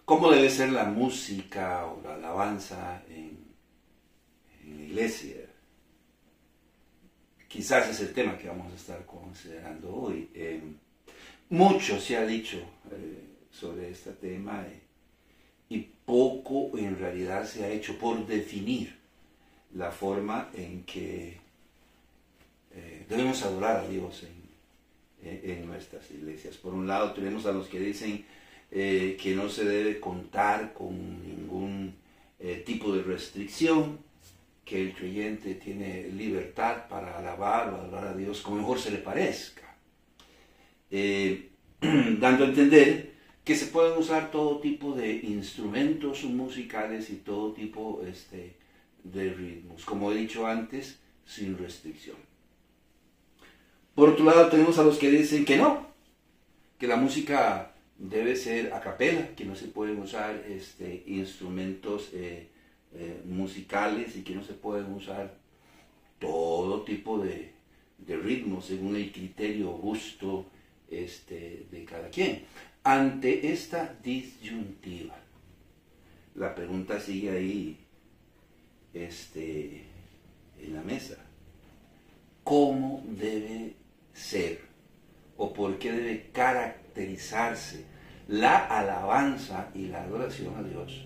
¿Cómo debe ser la música o la alabanza en la iglesia? Quizás es el tema que vamos a estar considerando hoy. Mucho se ha dicho sobre este tema y poco en realidad se ha hecho por definir la forma en que debemos adorar a Dios en nuestras iglesias. Por un lado tenemos a los que dicen que no se debe contar con ningún tipo de restricción, que el creyente tiene libertad para alabar o adorar a Dios como mejor se le parezca, dando a entender que se pueden usar todo tipo de instrumentos musicales y todo tipo de ritmos, como he dicho antes, sin restricción. Por otro lado tenemos a los que dicen que no, que la música debe ser a capela, que no se pueden usar instrumentos musicales y que no se pueden usar todo tipo de ritmos según el criterio o gusto de cada quien. Ante esta disyuntiva, la pregunta sigue ahí en la mesa. ¿Cómo debe ser o por qué debe caracterizarse la alabanza y la adoración a Dios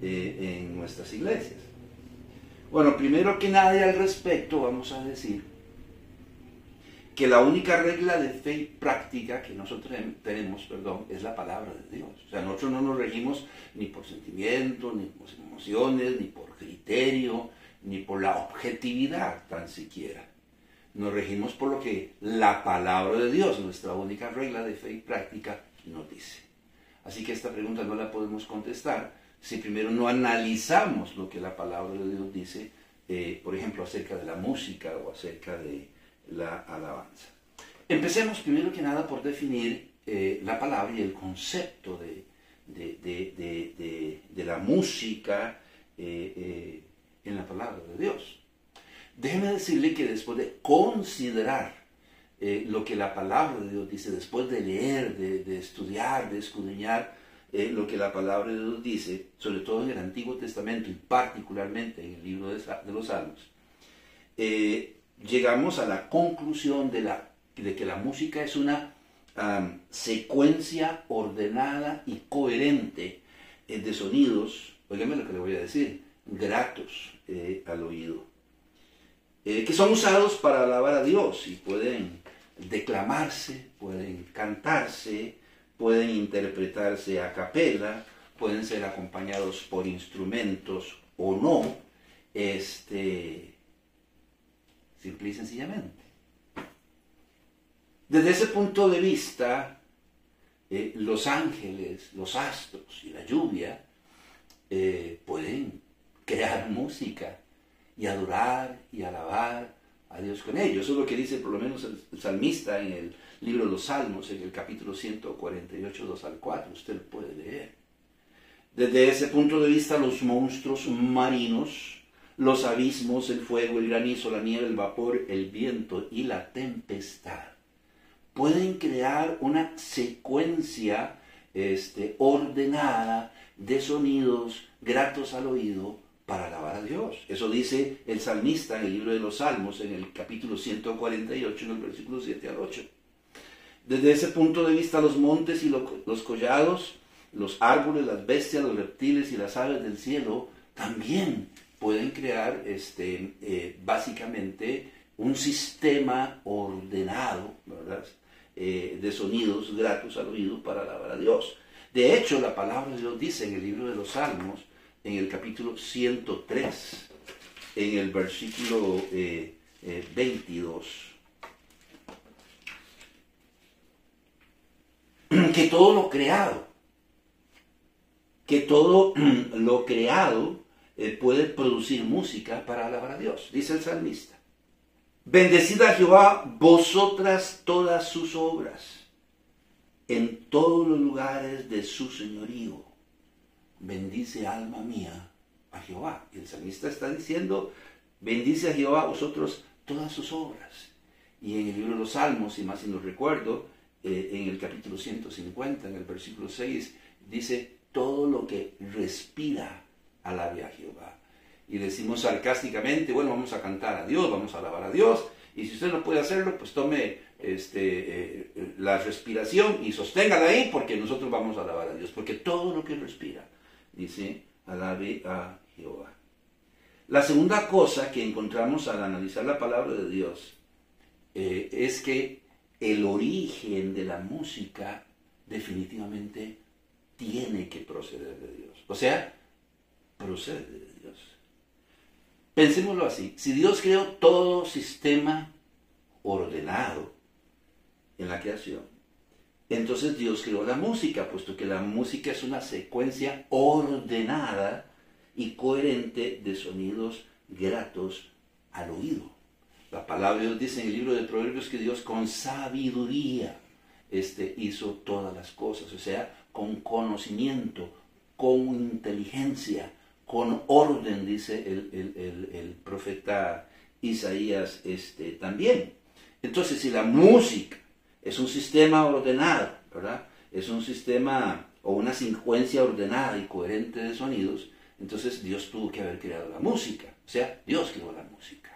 en nuestras iglesias? Bueno, primero que nada al respecto vamos a decir que la única regla de fe y práctica que nosotros tenemos, es la palabra de Dios. O sea, nosotros no nos regimos ni por sentimientos, ni por emociones, ni por criterio, ni por la objetividad tan siquiera. Nos regimos por lo que la palabra de Dios, nuestra única regla de fe y práctica, nos dice. Así que esta pregunta no la podemos contestar si primero no analizamos lo que la palabra de Dios dice, por ejemplo, acerca de la música o acerca de la alabanza. Empecemos primero que nada por definir la palabra y el concepto de la música en la palabra de Dios. Déjeme decirle que después de considerar lo que la palabra de Dios dice, después de leer, de estudiar, de escudriñar lo que la palabra de Dios dice, sobre todo en el Antiguo Testamento y particularmente en el libro de los Salmos, llegamos a la conclusión de que la música es una secuencia ordenada y coherente de sonidos, óigame lo que le voy a decir, gratos al oído, que son usados para alabar a Dios y pueden declamarse, pueden cantarse, pueden interpretarse a capela, pueden ser acompañados por instrumentos o no, simple y sencillamente. Desde ese punto de vista, los ángeles, los astros y la lluvia pueden crear música y adorar y alabar a Dios con ello. Eso es lo que dice por lo menos el salmista en el libro de los Salmos, en el capítulo 148, 2 al 4. Usted lo puede leer. Desde ese punto de vista, los monstruos marinos, los abismos, el fuego, el granizo, la nieve, el vapor, el viento y la tempestad pueden crear una secuencia ordenada de sonidos gratos al oído para alabar a Dios. Eso dice el salmista en el libro de los Salmos, en el capítulo 148, en el versículo 7 al 8. Desde ese punto de vista, los montes y los collados, los árboles, las bestias, los reptiles y las aves del cielo también pueden crear básicamente un sistema ordenado, ¿verdad?, de sonidos gratos al oído para alabar a Dios. De hecho, la palabra de Dios dice en el libro de los Salmos, en el capítulo 103, en el versículo 22, que todo lo creado puede producir música para alabar a Dios. Dice el salmista: bendecid a Jehová vosotras todas sus obras, en todos los lugares de su señorío. Bendice alma mía a Jehová. Y el salmista está diciendo: bendice a Jehová vosotros todas sus obras. Y en el libro de los Salmos, si no recuerdo, en el capítulo 150, en el versículo 6, dice: todo lo que respira alabe a Jehová. Y decimos sarcásticamente, bueno, vamos a cantar a Dios, vamos a alabar a Dios, y si usted no puede hacerlo, pues tome la respiración y sosténgala ahí, porque nosotros vamos a alabar a Dios, porque todo lo que respira, dice, alabe a Jehová. La segunda cosa que encontramos al analizar la palabra de Dios es que el origen de la música definitivamente tiene que proceder de Dios. O sea, procede de Dios. Pensémoslo así, si Dios creó todo sistema ordenado en la creación, entonces Dios creó la música, puesto que la música es una secuencia ordenada y coherente de sonidos gratos al oído. La palabra de Dios dice en el libro de Proverbios que Dios con sabiduría hizo todas las cosas, o sea, con conocimiento, con inteligencia, con orden, dice el profeta Isaías también. Entonces, si la música es un sistema ordenado, ¿verdad? Es un sistema o una secuencia ordenada y coherente de sonidos, entonces Dios tuvo que haber creado la música. O sea, Dios creó la música.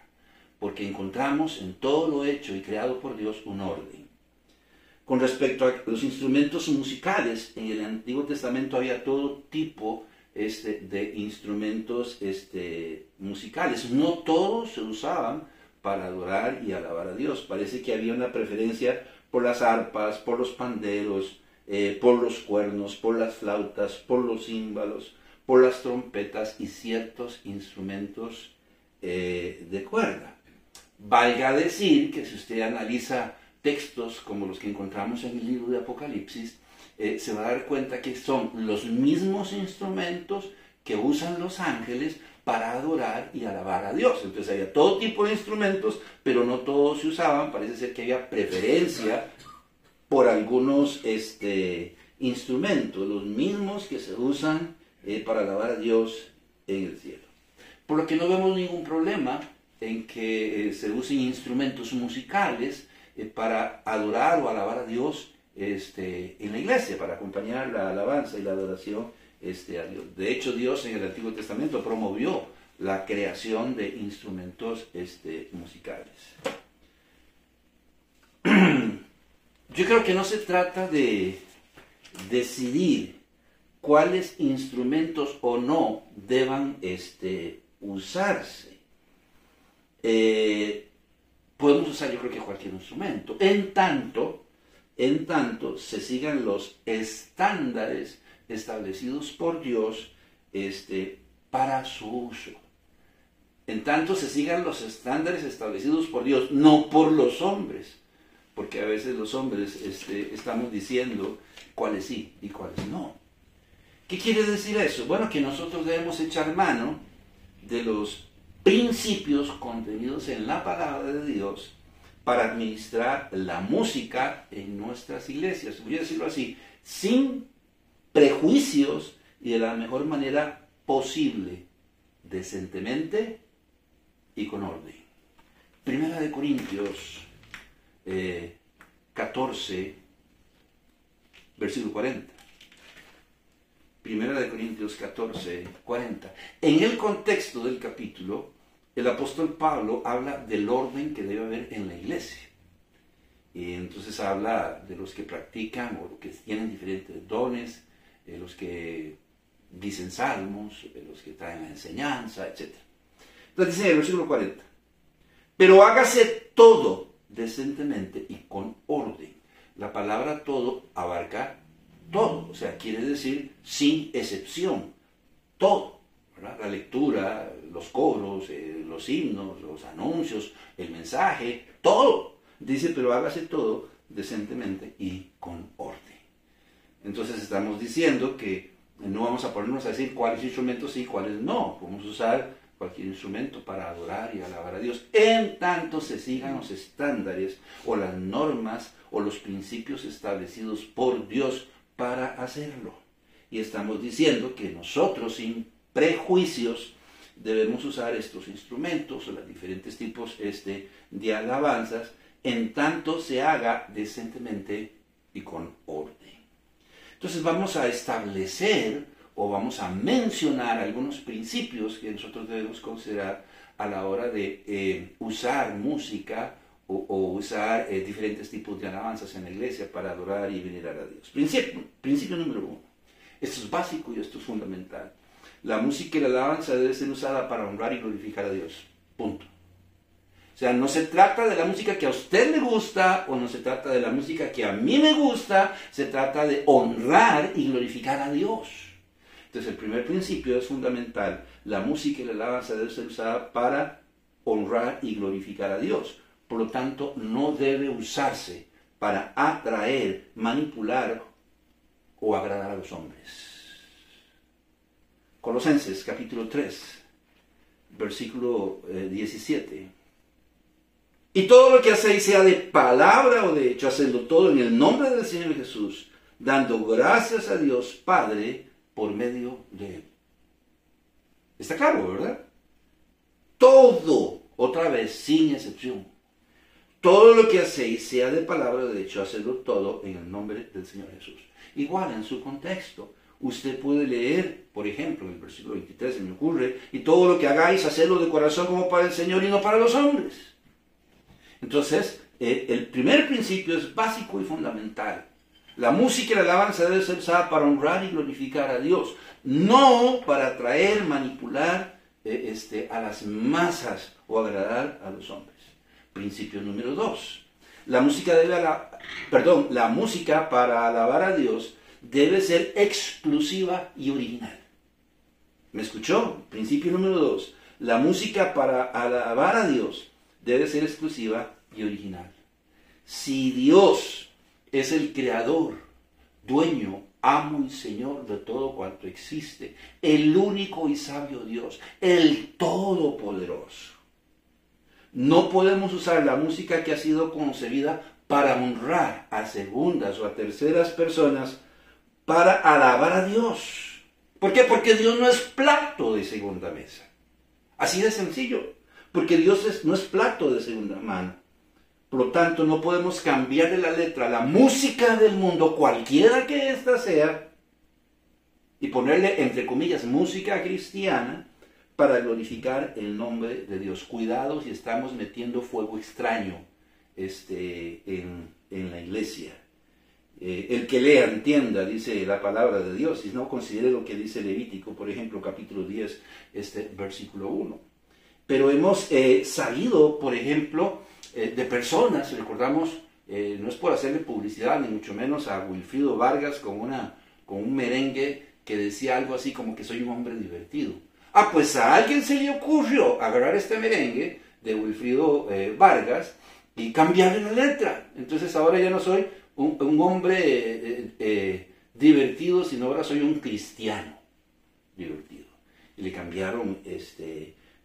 Porque encontramos en todo lo hecho y creado por Dios un orden. Con respecto a los instrumentos musicales, en el Antiguo Testamento había todo tipo de instrumentos musicales. No todos se usaban para adorar y alabar a Dios. Parece que había una preferencia por las arpas, por los panderos, por los cuernos, por las flautas, por los címbalos, por las trompetas y ciertos instrumentos de cuerda. Valga decir que si usted analiza textos como los que encontramos en el libro de Apocalipsis, se va a dar cuenta que son los mismos instrumentos que usan los ángeles para adorar y alabar a Dios. Entonces había todo tipo de instrumentos, pero no todos se usaban. Parece ser que había preferencia por algunos instrumentos, los mismos que se usan para alabar a Dios en el cielo. Por lo que no vemos ningún problema en que se usen instrumentos musicales para adorar o alabar a Dios en la iglesia, para acompañar la alabanza y la adoración a Dios. De hecho, Dios en el Antiguo Testamento promovió la creación de instrumentos musicales. Yo creo que no se trata de decidir cuáles instrumentos o no deban usarse. Podemos usar, yo creo que cualquier instrumento, en tanto se sigan los estándares establecidos por Dios para su uso. En tanto se sigan los estándares establecidos por Dios, no por los hombres, porque a veces los hombres estamos diciendo cuáles sí y cuáles no. ¿Qué quiere decir eso? Bueno, que nosotros debemos echar mano de los principios contenidos en la palabra de Dios para administrar la música en nuestras iglesias. Voy a decirlo así, sin prejuicios y de la mejor manera posible, decentemente y con orden. Primera de Corintios 14, versículo 40. Primera de Corintios 14, 40. En el contexto del capítulo, el apóstol Pablo habla del orden que debe haber en la iglesia. Y entonces habla de los que practican o que tienen diferentes dones, de los que dicen salmos, de los que traen la enseñanza, etc. Entonces dice en el versículo 40, pero hágase todo decentemente y con orden. La palabra todo abarca todo, o sea, quiere decir sin excepción, todo, ¿verdad? La lectura, los coros, los himnos, los anuncios, el mensaje, todo. Dice, pero hágase todo decentemente y con orden. Entonces estamos diciendo que no vamos a ponernos a decir cuáles instrumentos sí y cuáles no. Podemos usar cualquier instrumento para adorar y alabar a Dios, en tanto se sigan los estándares o las normas o los principios establecidos por Dios para hacerlo. Y estamos diciendo que nosotros sin prejuicios debemos usar estos instrumentos o los diferentes tipos de alabanzas en tanto se haga decentemente y con orden. Entonces vamos a establecer o vamos a mencionar algunos principios que nosotros debemos considerar a la hora de usar música o usar diferentes tipos de alabanzas en la iglesia para adorar y venerar a Dios. Principio número 1. Esto es básico y esto es fundamental. La música y la alabanza debe ser usada para honrar y glorificar a Dios. Punto. O sea, no se trata de la música que a usted le gusta o no se trata de la música que a mí me gusta, se trata de honrar y glorificar a Dios. Entonces el primer principio es fundamental. La música y la alabanza debe ser usada para honrar y glorificar a Dios. Por lo tanto, no debe usarse para atraer, manipular o agradar a los hombres. Colosenses capítulo 3, versículo 17. Y todo lo que hacéis, sea de palabra o de hecho, hacedlo todo en el nombre del Señor Jesús, dando gracias a Dios Padre por medio de Él. Está claro, ¿verdad? Todo, otra vez, sin excepción. Todo lo que hacéis, sea de palabra o de hecho, hacedlo todo en el nombre del Señor Jesús. Igual, en su contexto. Usted puede leer, por ejemplo, en el versículo 23, se me ocurre, y todo lo que hagáis, hacedlo de corazón como para el Señor y no para los hombres. Entonces, el primer principio es básico y fundamental. La música y la alabanza debe ser usada para honrar y glorificar a Dios, no para atraer, manipular a las masas o agradar a los hombres. Principio número 2. La música para alabar a Dios debe ser exclusiva y original. ¿Me escuchó? Principio número 2. La música para alabar a Dios debe ser exclusiva y original. Si Dios es el creador, dueño, amo y Señor de todo cuanto existe, el único y sabio Dios, el todopoderoso, no podemos usar la música que ha sido concebida para honrar a segundas o a terceras personas para alabar a Dios. ¿Por qué? Porque Dios no es plato de segunda mesa. Así de sencillo. Porque Dios no es plato de segunda mano. Por lo tanto, no podemos cambiarle la letra a la música del mundo, cualquiera que ésta sea, y ponerle, entre comillas, música cristiana para glorificar el nombre de Dios. Cuidado si estamos metiendo fuego extraño en la iglesia. El que lea, entienda, dice la palabra de Dios, y no considere lo que dice Levítico, por ejemplo, capítulo 10, versículo 1. Pero hemos sabido, por ejemplo, de personas, recordamos, no es por hacerle publicidad, ni mucho menos a Wilfrido Vargas con un merengue que decía algo así como que soy un hombre divertido. Ah, pues a alguien se le ocurrió agarrar este merengue de Wilfrido Vargas y cambiarle la letra. Entonces ahora ya no soy un hombre divertido, sino ahora soy un cristiano divertido. Y le cambiaron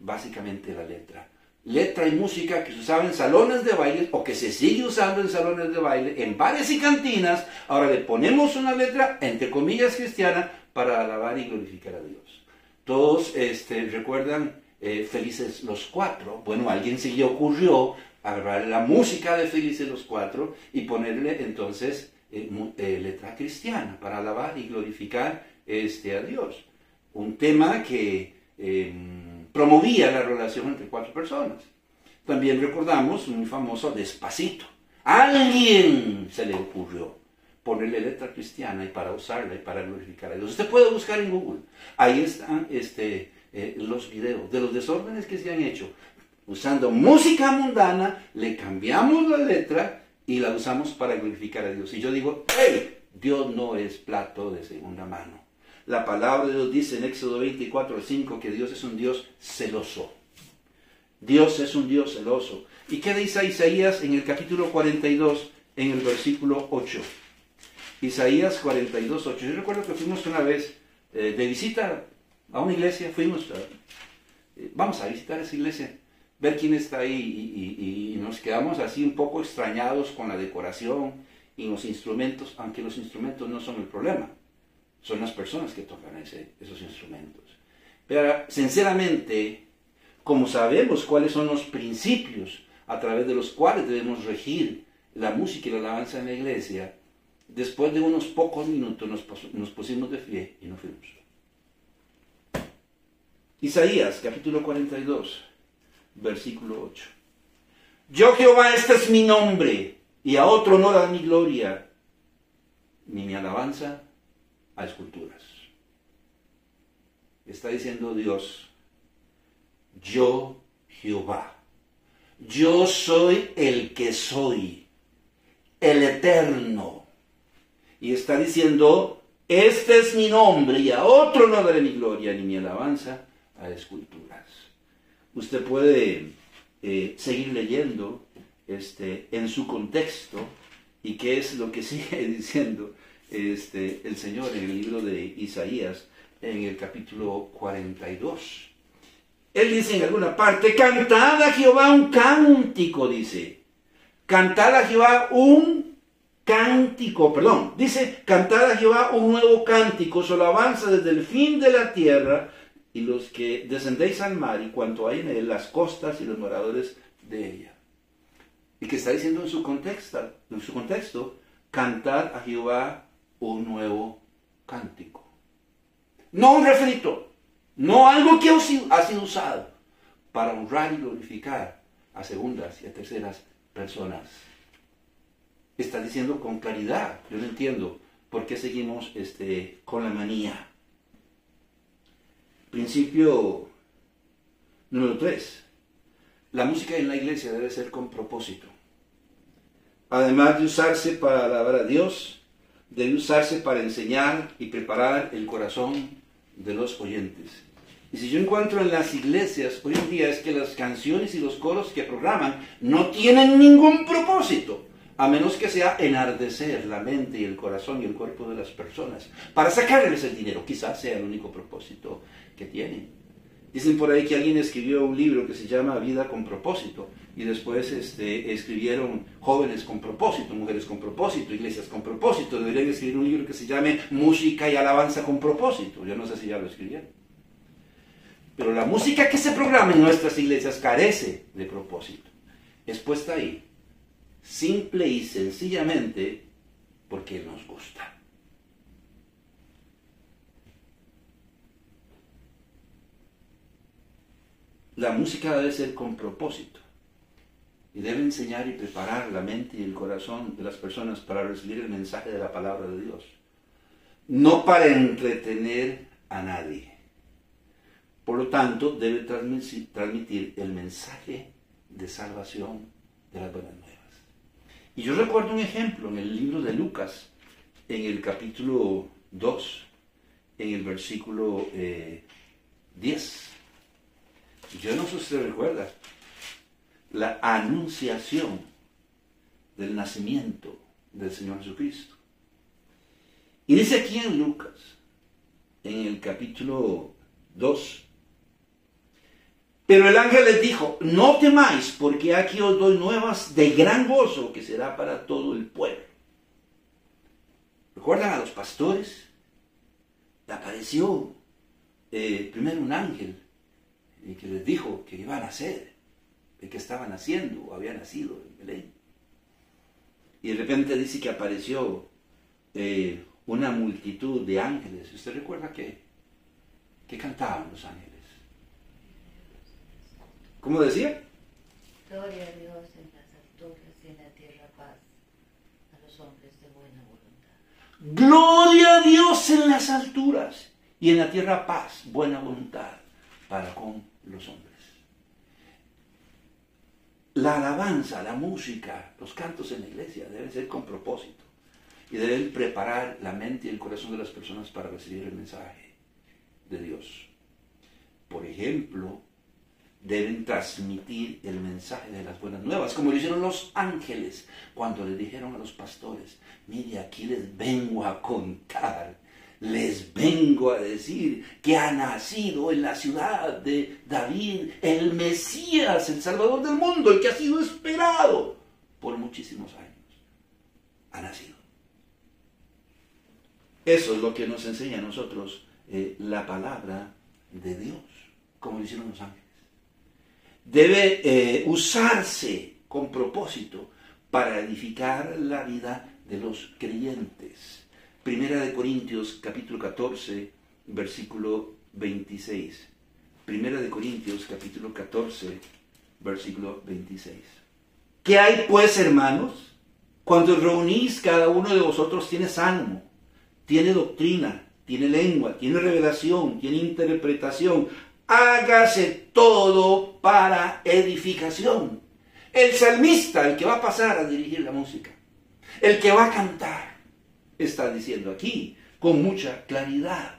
básicamente la letra. Letra y música que se usaba en salones de baile o que se sigue usando en salones de baile, en bares y cantinas. Ahora le ponemos una letra, entre comillas, cristiana para alabar y glorificar a Dios. Todos recuerdan Felices los Cuatro. Bueno, a alguien se le ocurrió agarrar la música de Felices los Cuatro y ponerle entonces letra cristiana para alabar y glorificar a Dios. Un tema que promovía la relación entre cuatro personas. También recordamos un famoso Despacito. A alguien se le ocurrió ponerle letra cristiana y para usarla y para glorificar a Dios. Usted puede buscar en Google. Ahí están los videos de los desórdenes que se han hecho. Usando música mundana, le cambiamos la letra y la usamos para glorificar a Dios. Y yo digo, ¡hey! Dios no es plato de segunda mano. La palabra de Dios dice en Éxodo 24:5 que Dios es un Dios celoso. Dios es un Dios celoso. ¿Y qué dice Isaías en el capítulo 42, en el versículo 8? Isaías 42:8. Yo recuerdo que fuimos una vez de visita a una iglesia, vamos a visitar esa iglesia, ver quién está ahí y nos quedamos así un poco extrañados con la decoración y los instrumentos, aunque los instrumentos no son el problema. Son las personas que tocan esos instrumentos. Pero sinceramente, como sabemos cuáles son los principios a través de los cuales debemos regir la música y la alabanza en la iglesia, Después de unos pocos minutos nos pusimos de pie y nos fuimos. Isaías, capítulo 42, versículo 8. Yo Jehová, este es mi nombre, y a otro no da mi gloria, ni mi alabanza a esculturas. Está diciendo Dios, yo Jehová, yo soy el que soy, el eterno. Y está diciendo, este es mi nombre, y a otro no daré mi gloria, ni mi alabanza a esculturas. Usted puede seguir leyendo en su contexto, y qué es lo que sigue diciendo el Señor en el libro de Isaías, en el capítulo 42. Él dice en alguna parte, cantad a Jehová un cántico, dice. Cantad a Jehová un cántico, perdón. Dice, cantad a Jehová un nuevo cántico, su alabanza desde el fin de la tierra, y los que descendéis al mar, y cuanto hay en él, las costas y los moradores de ella. Y que está diciendo en su contexto, cantad a Jehová un nuevo cántico. No un refrito, no algo que ha sido usado para honrar y glorificar a segundas y a terceras personas. Está diciendo con claridad. Yo no entiendo por qué seguimos con la manía. Principio número 3. La música en la iglesia debe ser con propósito. Además de usarse para alabar a Dios, debe usarse para enseñar y preparar el corazón de los oyentes. Y si yo encuentro en las iglesias hoy en día es que las canciones y los coros que programan no tienen ningún propósito, a menos que sea enardecer la mente y el corazón y el cuerpo de las personas, para sacarles el dinero. Quizás sea el único propósito que tienen. Dicen por ahí que alguien escribió un libro que se llama Vida con propósito, y después escribieron Jóvenes con propósito, Mujeres con propósito, Iglesias con propósito. Deberían escribir un libro que se llame Música y alabanza con propósito. Yo no sé si ya lo escribieron. Pero la música que se programa en nuestras iglesias carece de propósito. Es puesta ahí, simple y sencillamente, porque nos gusta. La música debe ser con propósito y debe enseñar y preparar la mente y el corazón de las personas para recibir el mensaje de la palabra de Dios. No para entretener a nadie. Por lo tanto, debe transmitir el mensaje de salvación de las buenas nuevas. Y yo recuerdo un ejemplo en el libro de Lucas, en el capítulo 2, en el versículo 10. Yo no sé si usted recuerda la anunciación del nacimiento del Señor Jesucristo. Y dice aquí en Lucas, en el capítulo 2, pero el ángel les dijo, no temáis, porque aquí os doy nuevas de gran gozo que será para todo el pueblo. ¿Recuerdan a los pastores? Le apareció primero un ángel y que les dijo que iban a nacer, que estaban haciendo o había nacido en Belén. Y de repente dice que apareció una multitud de ángeles. ¿Usted recuerda qué cantaban los ángeles? ¿Cómo decía? Gloria a Dios en las alturas y en la tierra paz a los hombres de buena voluntad. Gloria a Dios en las alturas y en la tierra paz, buena voluntad para con los hombres. La alabanza, la música, los cantos en la iglesia deben ser con propósito y deben preparar la mente y el corazón de las personas para recibir el mensaje de Dios. Por ejemplo, deben transmitir el mensaje de las buenas nuevas, como lo hicieron los ángeles cuando les dijeron a los pastores, mire, aquí les vengo a contar, les vengo a decir que ha nacido en la ciudad de David el Mesías, el Salvador del mundo, el que ha sido esperado por muchísimos años. Ha nacido. Eso es lo que nos enseña a nosotros la palabra de Dios, como lo hicieron los ángeles. Debe usarse con propósito para edificar la vida de los creyentes. Primera de Corintios capítulo 14, versículo 26. Primera de Corintios capítulo 14, versículo 26. ¿Qué hay pues, hermanos? Cuando os reunís, cada uno de vosotros tiene salmo, tiene doctrina, tiene lengua, tiene revelación, tiene interpretación. Hágase todo para edificación. El salmista, el que va a pasar a dirigir la música, el que va a cantar, está diciendo aquí con mucha claridad.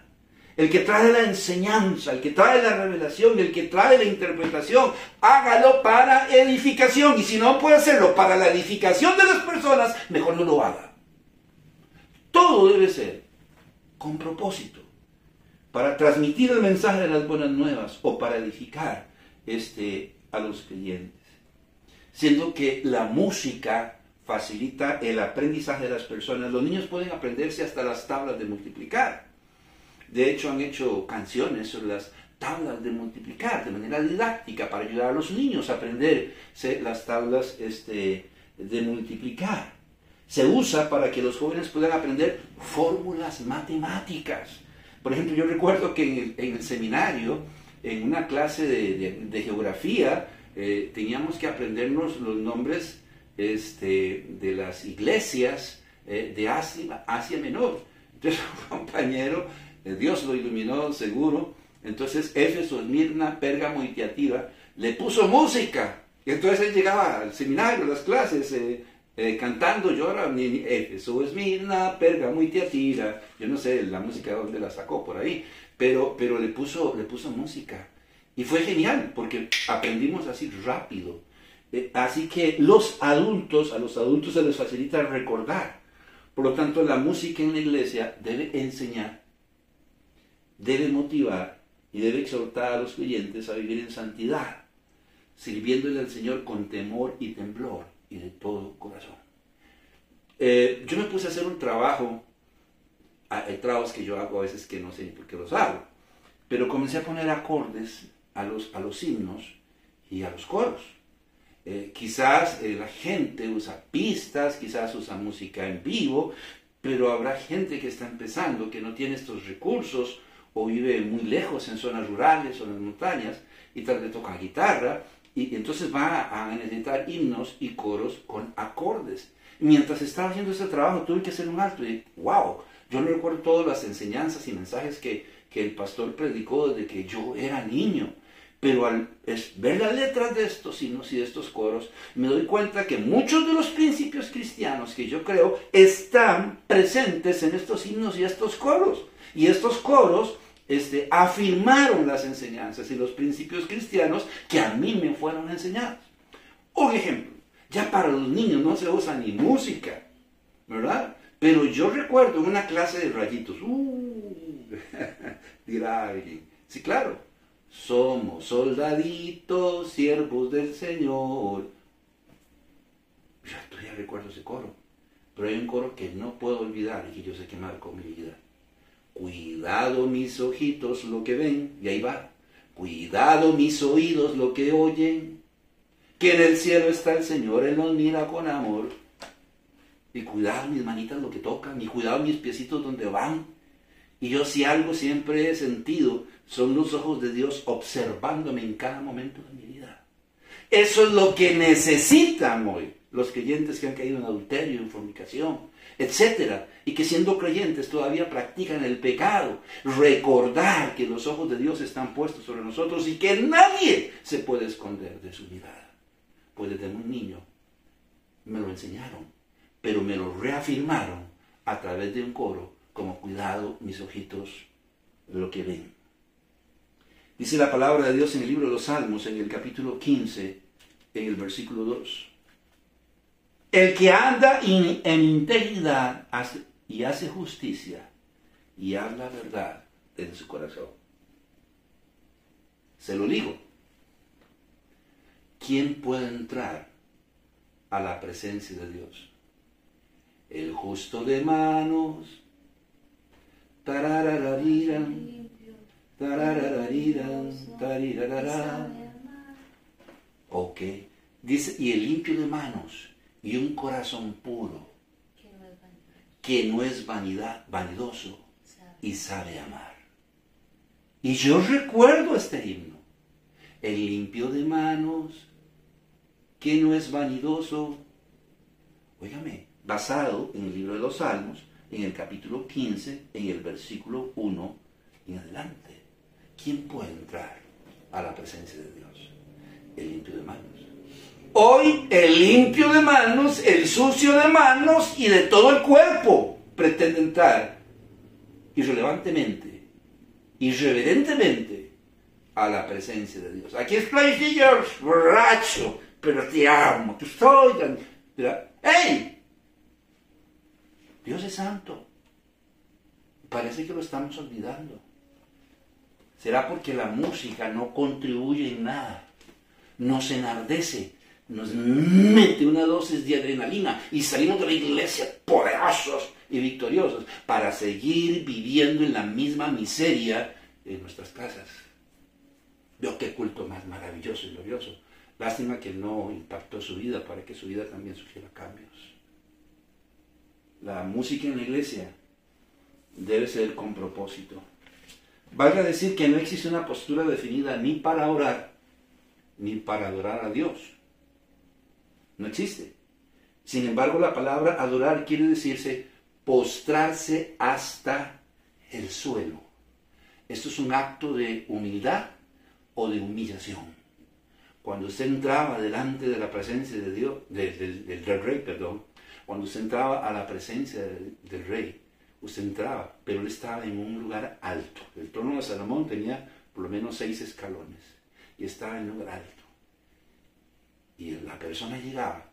El que trae la enseñanza, el que trae la revelación, el que trae la interpretación, hágalo para edificación. Y si no puede hacerlo para la edificación de las personas, mejor no lo haga. Todo debe ser con propósito, para transmitir el mensaje de las buenas nuevas o para edificar a los creyentes. Siendo que la música facilita el aprendizaje de las personas. Los niños pueden aprenderse hasta las tablas de multiplicar. De hecho, han hecho canciones sobre las tablas de multiplicar de manera didáctica para ayudar a los niños a aprenderse las tablas de multiplicar. Se usa para que los jóvenes puedan aprender fórmulas matemáticas. Por ejemplo, yo recuerdo que en el seminario, en una clase de geografía, teníamos que aprendernos los nombres de las iglesias de Asia Menor. Entonces, un compañero, Dios lo iluminó seguro, entonces Éfeso, Esmirna, Pérgamo y Tiatira, le puso música. Y entonces él llegaba al seminario, a las clases, cantando, yo era Éfeso, Esmirna, Pérgamo y Tiatira. Yo no sé la música dónde la sacó por ahí, pero le puso música. Y fue genial, porque aprendimos así rápido. Así que a los adultos se les facilita recordar. Por lo tanto, la música en la iglesia debe enseñar, debe motivar y debe exhortar a los creyentes a vivir en santidad, sirviéndole al Señor con temor y temblor y de todo corazón. Yo me puse a hacer un trabajo, hay trabajos que yo hago a veces que no sé ni por qué los hago, pero comencé a poner acordes a los himnos y a los coros. Quizás la gente usa pistas, quizás usa música en vivo, pero habrá gente que está empezando, que no tiene estos recursos, o vive muy lejos en zonas rurales o en las montañas, y tal vez toca guitarra, y entonces va a necesitar himnos y coros con acordes. Mientras estaba haciendo ese trabajo, tuve que hacer un alto y wow, yo no recuerdo todas las enseñanzas y mensajes que el pastor predicó desde que yo era niño. Pero al ver las letras de estos himnos y de estos coros, me doy cuenta que muchos de los principios cristianos que yo creo están presentes en estos himnos y estos coros. Y estos coros afirmaron las enseñanzas y los principios cristianos que a mí me fueron enseñados. Un ejemplo, ya para los niños no se usa ni música, ¿verdad? Pero yo recuerdo una clase de rayitos. Dirá alguien. Sí, claro. Somos soldaditos, siervos del Señor. Yo todavía recuerdo ese coro. Pero hay un coro que no puedo olvidar y que yo sé que marcó mi vida. Cuidado mis ojitos lo que ven. Y ahí va. Cuidado mis oídos lo que oyen. Que en el cielo está el Señor, Él nos mira con amor. Y cuidado mis manitas lo que tocan. Y cuidado mis piecitos donde van. Y yo si algo siempre he sentido, son los ojos de Dios observándome en cada momento de mi vida. Eso es lo que necesitan hoy los creyentes que han caído en adulterio, en fornicación, etc. Y que siendo creyentes todavía practican el pecado. Recordar que los ojos de Dios están puestos sobre nosotros y que nadie se puede esconder de su mirada. Pues desde un niño me lo enseñaron, pero me lo reafirmaron a través de un coro, como cuidado mis ojitos lo que ven. Dice la palabra de Dios en el libro de los Salmos, en el capítulo 15, en el versículo 2. El que anda en integridad y hace justicia y habla verdad en su corazón. Se lo digo. ¿Quién puede entrar a la presencia de Dios? El justo de manos. Tarararariran, tarararariran, tarirarará. Ok. Dice, y el limpio de manos y un corazón puro. que no es vanidoso y sabe amar. Y yo recuerdo este himno. El limpio de manos, que no es vanidoso. Óigame, basado en el libro de los Salmos, en el capítulo 15, en el versículo 1 en adelante. ¿Quién puede entrar a la presencia de Dios? El limpio de manos. Hoy el limpio de manos, el sucio de manos y de todo el cuerpo pretende entrar irrelevantemente, irreverentemente a la presencia de Dios. Aquí estoy, Señor, borracho, pero te amo, te estoy dando. ¡Ey! Dios es santo. Parece que lo estamos olvidando. ¿Será porque la música no contribuye en nada? Nos enardece, nos mete una dosis de adrenalina y salimos de la iglesia poderosos y victoriosos para seguir viviendo en la misma miseria en nuestras casas? Veo qué culto más maravilloso y glorioso. Lástima que no impactó su vida para que su vida también sufriera cambios. La música en la iglesia debe ser con propósito. Valga decir que no existe una postura definida ni para orar, ni para adorar a Dios. No existe. Sin embargo, la palabra adorar quiere decirse postrarse hasta el suelo. Esto es un acto de humildad o de humillación. Cuando usted entraba delante de la presencia de Dios, del rey, cuando usted entraba a la presencia del rey, usted entraba, pero él estaba en un lugar alto. El trono de Salomón tenía por lo menos 6 escalones y estaba en un lugar alto. Y la persona llegaba,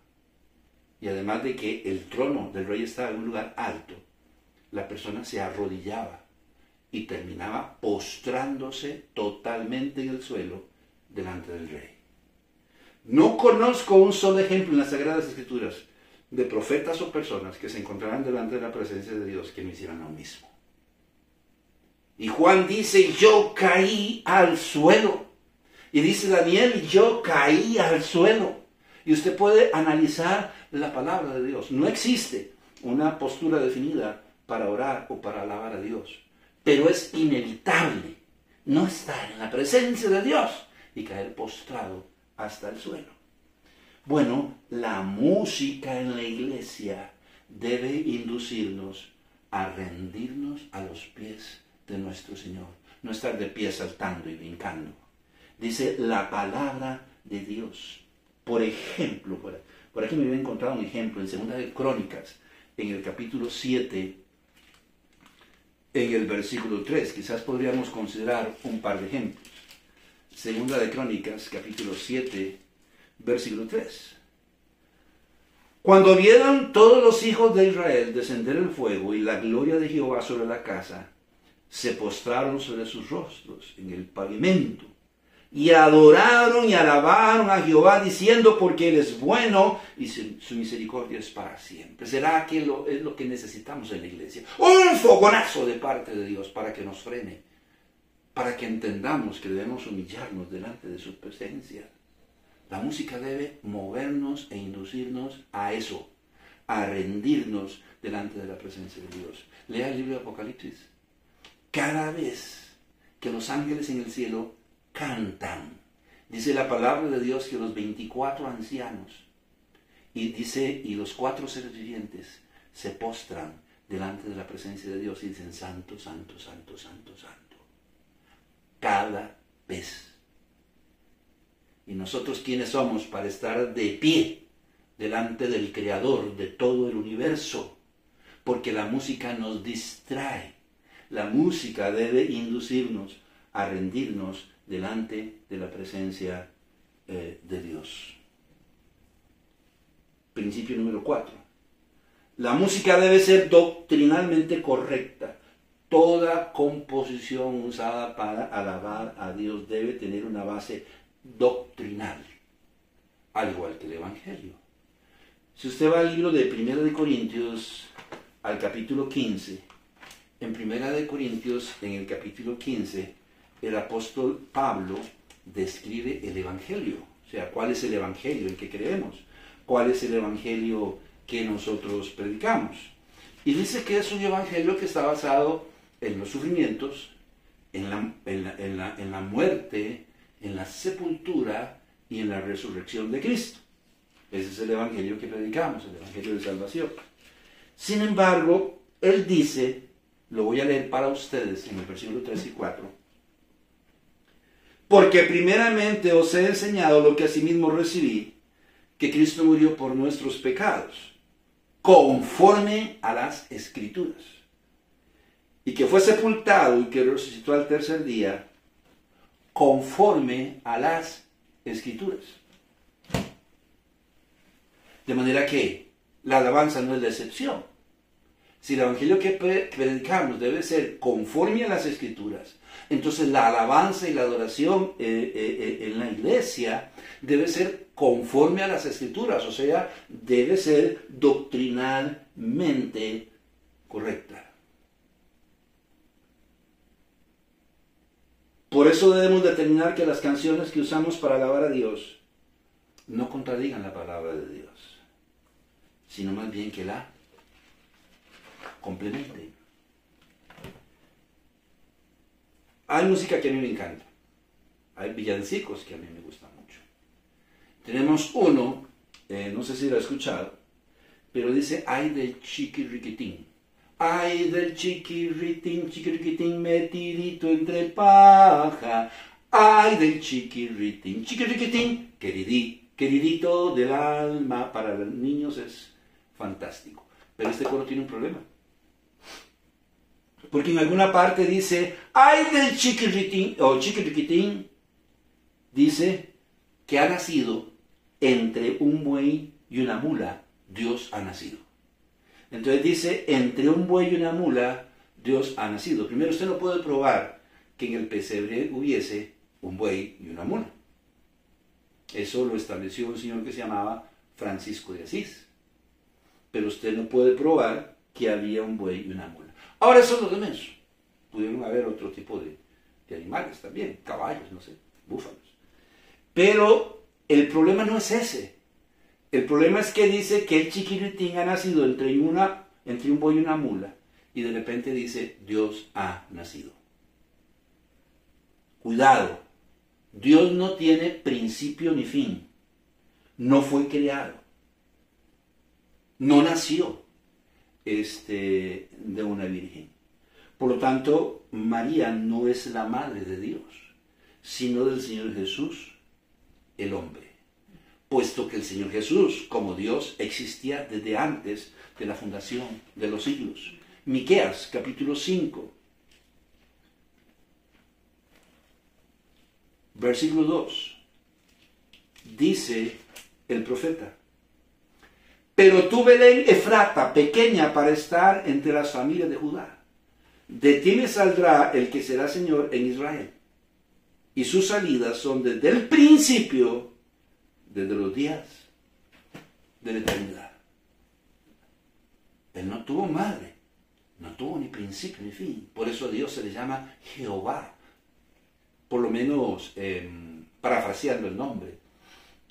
y además de que el trono del rey estaba en un lugar alto, la persona se arrodillaba y terminaba postrándose totalmente en el suelo delante del rey. No conozco un solo ejemplo en las Sagradas Escrituras de profetas o personas que se encontraran delante de la presencia de Dios que no hicieran lo mismo. Y Juan dice, yo caí al suelo. Y dice Daniel, yo caí al suelo. Y usted puede analizar la palabra de Dios. No existe una postura definida para orar o para alabar a Dios. Pero es inevitable no estar en la presencia de Dios y caer postrado hasta el suelo. Bueno, la música en la iglesia debe inducirnos a rendirnos a los pies de nuestro Señor. No estar de pie saltando y brincando. Dice la palabra de Dios. Por ejemplo, por aquí me había encontrado un ejemplo en 2 de Crónicas, en el capítulo 7, en el versículo 3. Quizás podríamos considerar un par de ejemplos. 2 de Crónicas, capítulo 7, versículo 3. Cuando vieron todos los hijos de Israel descender el fuego y la gloria de Jehová sobre la casa, se postraron sobre sus rostros en el pavimento y adoraron y alabaron a Jehová diciendo, porque Él es bueno y su misericordia es para siempre. ¿Será que es lo que necesitamos en la iglesia? Un fogonazo de parte de Dios para que nos frene, para que entendamos que debemos humillarnos delante de su presencia. La música debe movernos e inducirnos a eso, a rendirnos delante de la presencia de Dios. Lea el libro de Apocalipsis. Cada vez que los ángeles en el cielo cantan, dice la palabra de Dios que los 24 ancianos y los 4 seres vivientes se postran delante de la presencia de Dios y dicen santo, santo, santo, santo, santo. Cada vez. ¿Y nosotros quiénes somos para estar de pie delante del Creador de todo el universo? Porque la música nos distrae. La música debe inducirnos a rendirnos delante de la presencia de Dios. Principio número 4. La música debe ser doctrinalmente correcta. Toda composición usada para alabar a Dios debe tener una base doctrinal, al igual que el Evangelio. Si usted va al libro de 1 de Corintios, al capítulo 15, en 1 de Corintios, en el capítulo 15, el apóstol Pablo describe el Evangelio. O sea, ¿cuál es el Evangelio en que creemos? ¿Cuál es el Evangelio que nosotros predicamos? Y dice que es un evangelio que está basado en los sufrimientos, en la muerte, en la sepultura y en la resurrección de Cristo. Ese es el evangelio que predicamos, el evangelio de salvación. Sin embargo, él dice, lo voy a leer para ustedes en el versículo 3 y 4, porque primeramente os he enseñado lo que asimismo recibí, que Cristo murió por nuestros pecados, conforme a las Escrituras, y que fue sepultado y que resucitó al tercer día, conforme a las Escrituras. De manera que la alabanza no es la excepción. Si el evangelio que predicamos debe ser conforme a las Escrituras, entonces la alabanza y la adoración en la iglesia debe ser conforme a las Escrituras, o sea, debe ser doctrinalmente correcta. Por eso debemos determinar que las canciones que usamos para alabar a Dios no contradigan la palabra de Dios, sino más bien que la complementen. Hay música que a mí me encanta. Hay villancicos que a mí me gustan mucho. Tenemos uno, no sé si lo he escuchado, pero dice, ay del chiquiriquitín. Ay del chiquiriquitín metidito entre paja. Ay del chiquiriquitín, queridito del alma. Para los niños es fantástico. Pero este coro tiene un problema. Porque en alguna parte dice, ay del chiquiriquitín, o chiquiriquitín, dice que ha nacido entre un buey y una mula, Dios ha nacido. Entonces dice, entre un buey y una mula, Dios ha nacido. Primero, usted no puede probar que en el pesebre hubiese un buey y una mula. Eso lo estableció un señor que se llamaba Francisco de Asís. Pero usted no puede probar que había un buey y una mula. Ahora eso es lo de menos. Pudieron haber otro tipo de animales también, caballos, no sé, búfalos. Pero el problema no es ese. El problema es que dice que el chiquiritín ha nacido entre un buey y una mula. Y de repente dice, Dios ha nacido. Cuidado. Dios no tiene principio ni fin. No fue creado. No nació de una virgen. Por lo tanto, María no es la madre de Dios, sino del Señor Jesús, el hombre. Puesto que el Señor Jesús, como Dios, existía desde antes de la fundación de los siglos. Miqueas, capítulo 5, versículo 2, dice el profeta, pero tú, Belén Efrata, pequeña para estar entre las familias de Judá, de ti me saldrá el que será Señor en Israel, y sus salidas son desde el principio, desde los días de la eternidad. Él no tuvo madre, no tuvo ni principio ni fin. Por eso a Dios se le llama Jehová, por lo menos parafraseando el nombre,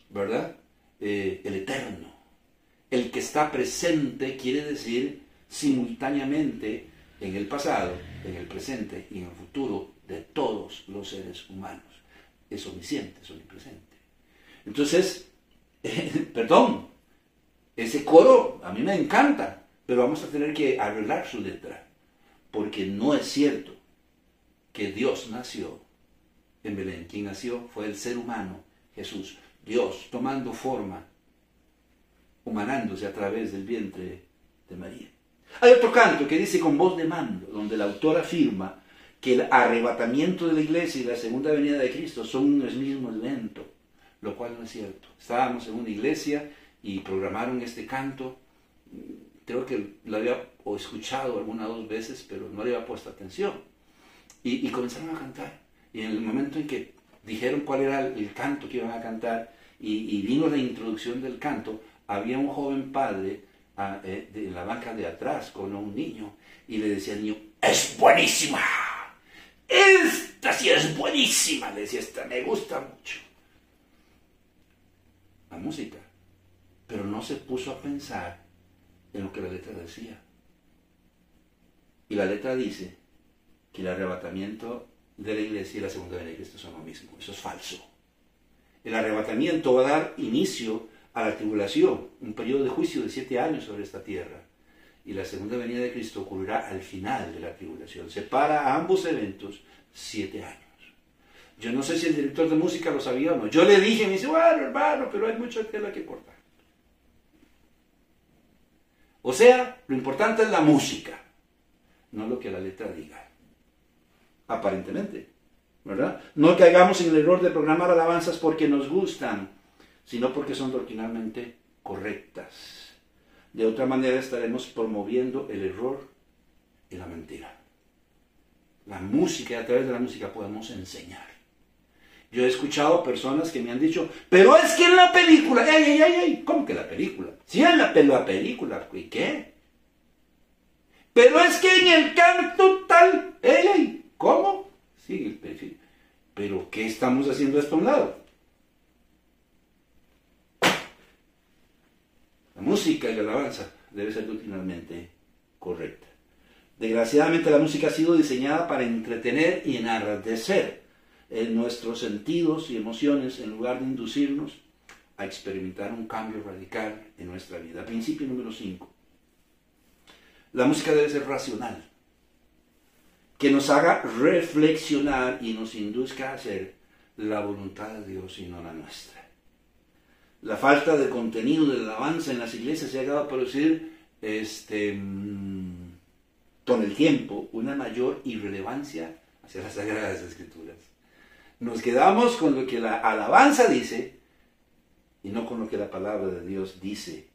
¿verdad? El Eterno, el que está presente, quiere decir simultáneamente en el pasado, en el presente y en el futuro de todos los seres humanos. Es omnisciente, es omnipresente. Entonces, perdón, ese coro a mí me encanta, pero vamos a tener que arreglar su letra, porque no es cierto que Dios nació en Belén. Quien nació fue el ser humano, Jesús, Dios tomando forma, humanándose a través del vientre de María. Hay otro canto que dice con voz de mando, donde el autor afirma que el arrebatamiento de la iglesia y la segunda venida de Cristo son un mismo evento, lo cual no es cierto. Estábamos en una iglesia y programaron este canto, creo que lo había escuchado alguna o dos veces, pero no le había puesto atención. Y comenzaron a cantar. Y en el momento en que dijeron cuál era el canto que iban a cantar, y vino la introducción del canto, había un joven padre en la banca de atrás con un niño, y le decía al niño, ¡es buenísima! ¡Esta sí es buenísima! Le decía, esta me gusta mucho. La música. Pero no se puso a pensar en lo que la letra decía. la letra dice que el arrebatamiento de la iglesia y la segunda venida de Cristo son lo mismo. Eso es falso. El arrebatamiento va a dar inicio a la tribulación, un periodo de juicio de 7 años sobre esta tierra. Y la segunda venida de Cristo ocurrirá al final de la tribulación. Separa a ambos eventos 7 años. Yo no sé si el director de música lo sabía o no. Yo le dije, me dice, bueno, hermano, pero hay mucha tela que cortar. O sea, lo importante es la música, no lo que la letra diga. Aparentemente, ¿verdad? No caigamos en el error de programar alabanzas porque nos gustan, sino porque son doctrinalmente correctas. De otra manera estaremos promoviendo el error y la mentira. La música, y a través de la música podemos enseñar. Yo he escuchado personas que me han dicho, pero es que en la película, ¿cómo que la película? Sí, en la película, ¿y qué? Pero es que en el canto tal, ¿cómo? Sí, el perfil. Pero ¿qué estamos haciendo esto a un lado? La música y la alabanza debe ser doctrinalmente correcta. Desgraciadamente la música ha sido diseñada para entretener y enardecer en nuestros sentidos y emociones en lugar de inducirnos a experimentar un cambio radical en nuestra vida. Principio número 5. La música debe ser racional, que nos haga reflexionar y nos induzca a hacer la voluntad de Dios y no la nuestra. La falta de contenido de la alabanza en las iglesias se ha llegado a producir con el tiempo una mayor irrelevancia hacia las Sagradas Escrituras. Nos quedamos con lo que la alabanza dice y no con lo que la palabra de Dios dice.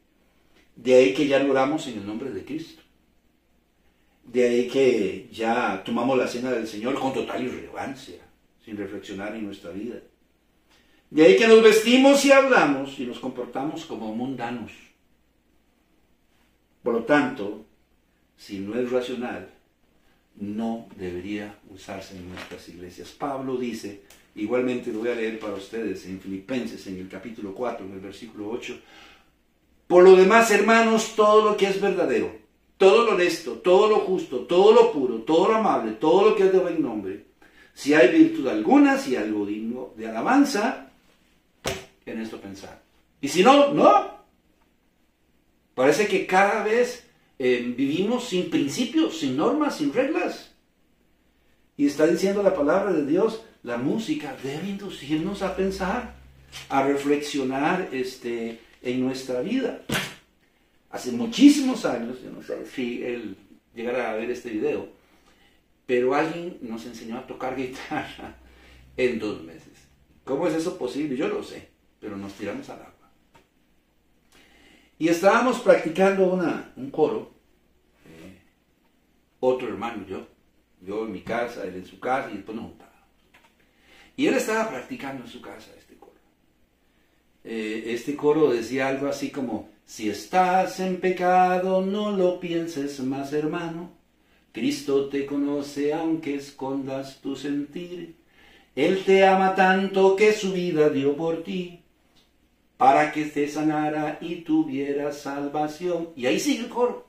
De ahí que ya no oramos en el nombre de Cristo. De ahí que ya tomamos la cena del Señor con total irrelevancia, sin reflexionar en nuestra vida. De ahí que nos vestimos y hablamos y nos comportamos como mundanos. Por lo tanto, si no es racional, no debería usarse en nuestras iglesias. Pablo dice, igualmente lo voy a leer para ustedes en Filipenses, en el capítulo 4, en el versículo 8. Por lo demás, hermanos, todo lo que es verdadero, todo lo honesto, todo lo justo, todo lo puro, todo lo amable, todo lo que es de buen nombre, si hay virtud alguna, si hay algo digno de alabanza, en esto pensar. Y si no, no. Parece que cada vez vivimos sin principios, sin normas, sin reglas. Y está diciendo la palabra de Dios, la música debe inducirnos a pensar, a reflexionar en nuestra vida. Hace muchísimos años, yo no sé si él llegará a ver este video, pero alguien nos enseñó a tocar guitarra en 2 meses. ¿Cómo es eso posible? Yo lo sé, pero nos tiramos al agua. Y estábamos practicando un coro, otro hermano y yo en mi casa, él en su casa, y después nos juntábamos. Y él estaba practicando en su casa este coro. Este coro decía algo así como, si estás en pecado, no lo pienses más, hermano. Cristo te conoce aunque escondas tu sentir. Él te ama tanto que su vida dio por ti, para que te sanara y tuviera salvación. Y ahí sigue el coro.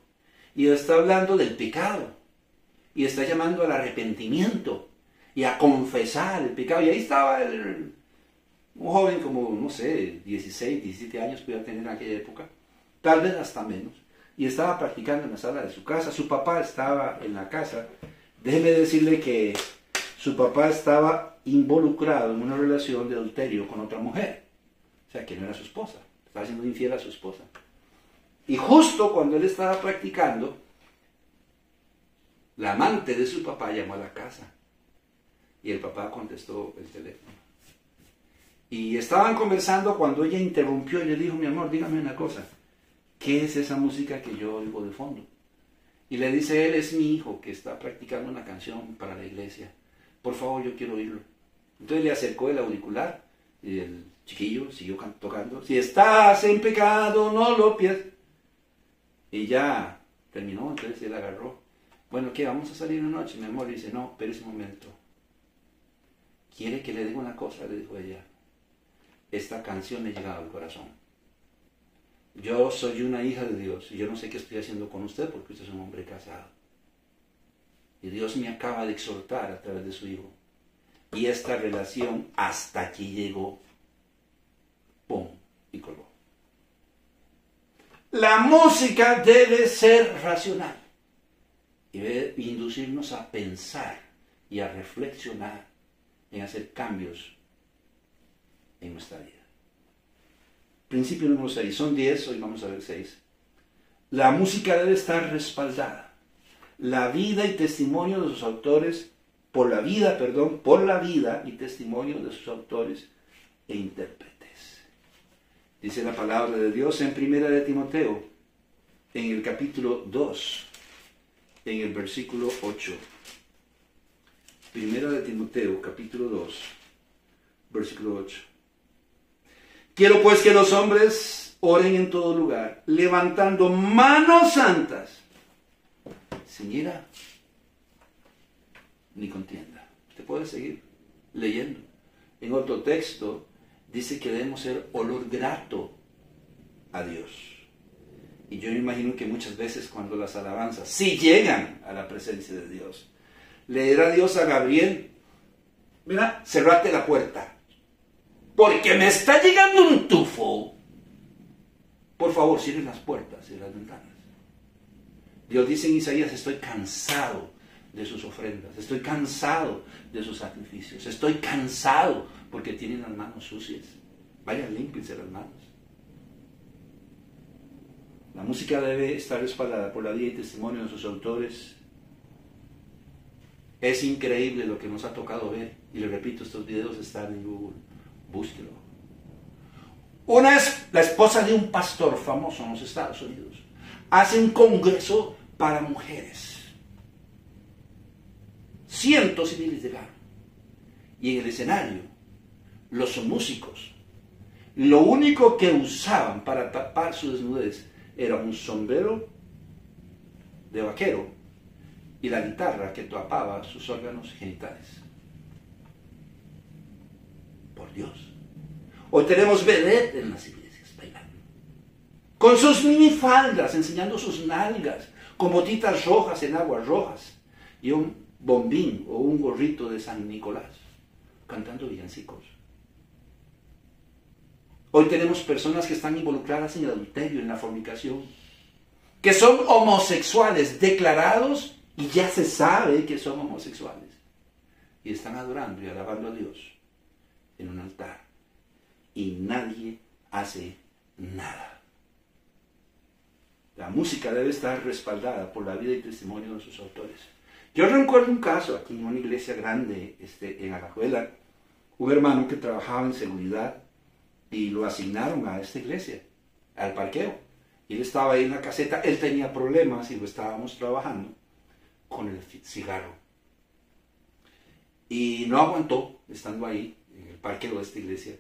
Y está hablando del pecado. Y está llamando al arrepentimiento. Y a confesar el pecado. Y ahí estaba un joven como, no sé, 16, 17 años podía tener en aquella época. Tal vez hasta menos. Y estaba practicando en la sala de su casa. Su papá estaba en la casa. Déjeme decirle que su papá estaba involucrado en una relación de adulterio con otra mujer. O sea, que no era su esposa. Estaba siendo infiel a su esposa. Y justo cuando él estaba practicando, la amante de su papá llamó a la casa. Y el papá contestó el teléfono. Y estaban conversando cuando ella interrumpió y le dijo, mi amor, dígame una cosa. ¿Qué es esa música que yo oigo de fondo? Y le dice él, es mi hijo que está practicando una canción para la iglesia. Por favor, yo quiero oírlo. Entonces le acercó el auricular y el chiquillo siguió tocando. Si estás en pecado, no lo pienses. Y ya terminó, entonces él agarró. Bueno, ¿qué? ¿Vamos a salir una noche? Mi amor dice, no, pero ese momento. ¿Quiere que le diga una cosa? Le dijo ella. Esta canción me ha llegado al corazón. Yo soy una hija de Dios y yo no sé qué estoy haciendo con usted porque usted es un hombre casado. Y Dios me acaba de exhortar a través de su Hijo. Y esta relación hasta aquí llegó. ¡Pum! Y colgó. La música debe ser racional. Y debe inducirnos a pensar y a reflexionar en hacer cambios en nuestra vida. Principio número 6. Son 10, hoy vamos a ver 6. La música debe estar respaldada. La vida y testimonio de sus autores, por la vida y testimonio de sus autores e intérpretes. Dice la palabra de Dios en 1 de Timoteo, en el capítulo 2, en el versículo 8. 1 de Timoteo, capítulo 2, versículo 8. Quiero pues que los hombres oren en todo lugar, levantando manos santas, sin ira ni contienda. Usted puede seguir leyendo. En otro texto dice que debemos ser olor grato a Dios. Y yo me imagino que muchas veces cuando las alabanzas, si llegan a la presencia de Dios, le dirá Dios a Gabriel, mira, cerrate la puerta, porque me está llegando un tufo. Por favor, cierren las puertas y las ventanas. Dios dice en Isaías, estoy cansado de sus ofrendas, estoy cansado de sus sacrificios, estoy cansado porque tienen las manos sucias. Vayan, límpiense las manos. La música debe estar respaldada por la vida y testimonio de sus autores. Es increíble lo que nos ha tocado ver. Y le repito, estos videos están en Google. Búsquelo. Una es la esposa de un pastor famoso en los Estados Unidos. Hace un congreso para mujeres. Cientos y miles llegaron. Y en el escenario, los músicos, lo único que usaban para tapar su desnudez era un sombrero de vaquero y la guitarra que tapaba sus órganos genitales. Por Dios. Hoy tenemos vedette en las iglesias bailando, con sus minifaldas, enseñando sus nalgas, con botitas rojas en aguas rojas, y un bombín o un gorrito de San Nicolás, cantando villancicos. Hoy tenemos personas que están involucradas en el adulterio, en la fornicación, que son homosexuales declarados y ya se sabe que son homosexuales. Y están adorando y alabando a Dios en un altar. Y nadie hace nada. La música debe estar respaldada por la vida y testimonio de sus autores. Yo recuerdo un caso aquí en una iglesia grande en Alajuela, un hermano que trabajaba en seguridad y lo asignaron a esta iglesia, al parqueo. Y él estaba ahí en la caseta, él tenía problemas y lo estábamos trabajando con el cigarro. Y no aguantó estando ahí en el parqueo de esta iglesia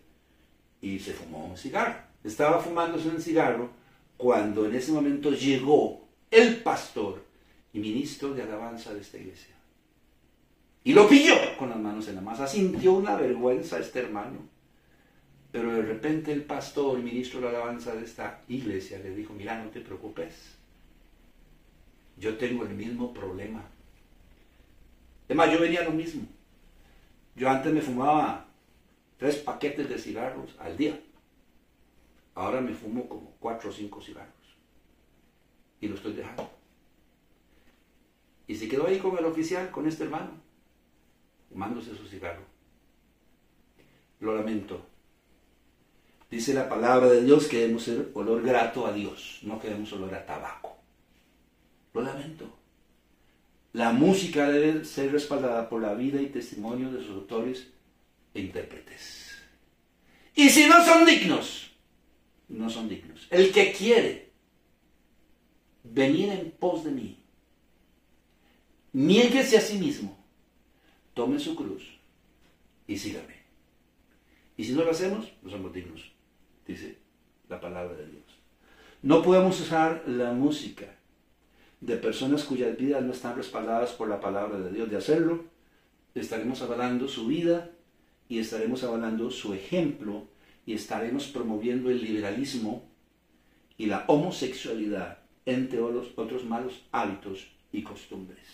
y se fumó un cigarro. Estaba fumándose un cigarro cuando en ese momento llegó el pastor y ministro de alabanza de esta iglesia. Y lo pilló con las manos en la masa. Sintió una vergüenza este hermano. Pero de repente el pastor y ministro de alabanza de esta iglesia le dijo, mira, no te preocupes. Yo tengo el mismo problema. Además, yo venía lo mismo. Yo antes me fumaba 3 paquetes de cigarros al día. Ahora me fumo como 4 o 5 cigarros. Y lo estoy dejando. Y se quedó ahí con el oficial, con este hermano, fumándose su cigarro. Lo lamento. Dice la palabra de Dios que debemos ser olor grato a Dios, no que debemos olor a tabaco. Lo lamento. La música debe ser respaldada por la vida y testimonio de sus autores e intérpretes. Y si no son dignos, no son dignos. El que quiere venir en pos de mí, niéguese a sí mismo, tome su cruz y sígame. Y si no lo hacemos, no somos dignos, dice la palabra de Dios. No podemos usar la música de personas cuyas vidas no están respaldadas por la palabra de Dios. De hacerlo, estaremos avalando su vida y estaremos avalando su ejemplo y estaremos promoviendo el liberalismo y la homosexualidad, entre otros malos hábitos y costumbres.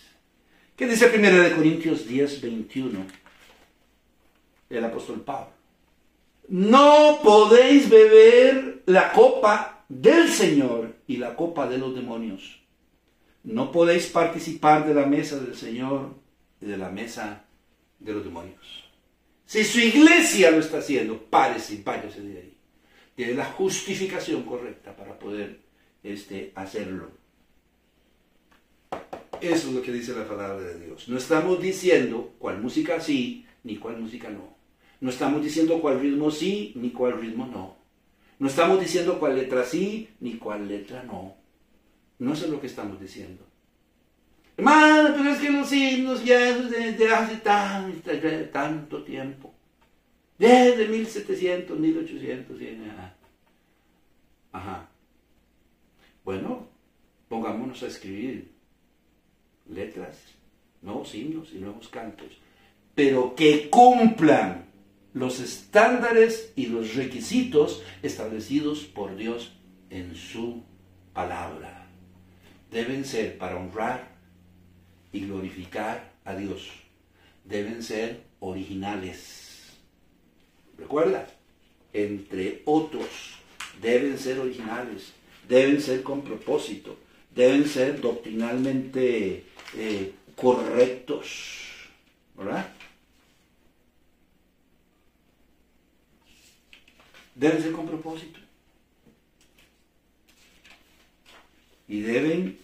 ¿Qué dice 1 Corintios 10, 21? El apóstol Pablo. No podéis beber la copa del Señor y la copa de los demonios. No podéis participar de la mesa del Señor y de la mesa de los demonios. Si su iglesia lo está haciendo, párese y váyase de ahí. Tiene la justificación correcta para poder hacerlo. Eso es lo que dice la palabra de Dios. No estamos diciendo cuál música sí, ni cuál música no. No estamos diciendo cuál ritmo sí, ni cuál ritmo no. No estamos diciendo cuál letra sí, ni cuál letra no. No eso es lo que estamos diciendo. Hermano, pero es que los himnos ya desde hace tanto tiempo. Desde 1700, 1800. Ajá. Bueno, pongámonos a escribir letras, nuevos himnos y nuevos cantos, pero que cumplan los estándares y los requisitos establecidos por Dios en su palabra. Deben ser para honrar y glorificar a Dios. Deben ser originales. ¿Recuerda? Entre otros, deben ser originales, deben ser con propósito, deben ser doctrinalmente correctos. ¿Verdad? Deben ser con propósito. Y deben,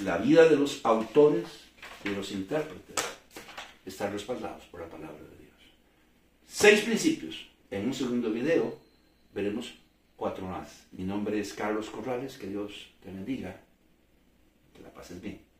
la vida de los autores y de los intérpretes, estar respaldados por la palabra de Dios. 6 principios. En un segundo video veremos 4 más. Mi nombre es Carlos Corrales. Que Dios te bendiga. Que la pases bien.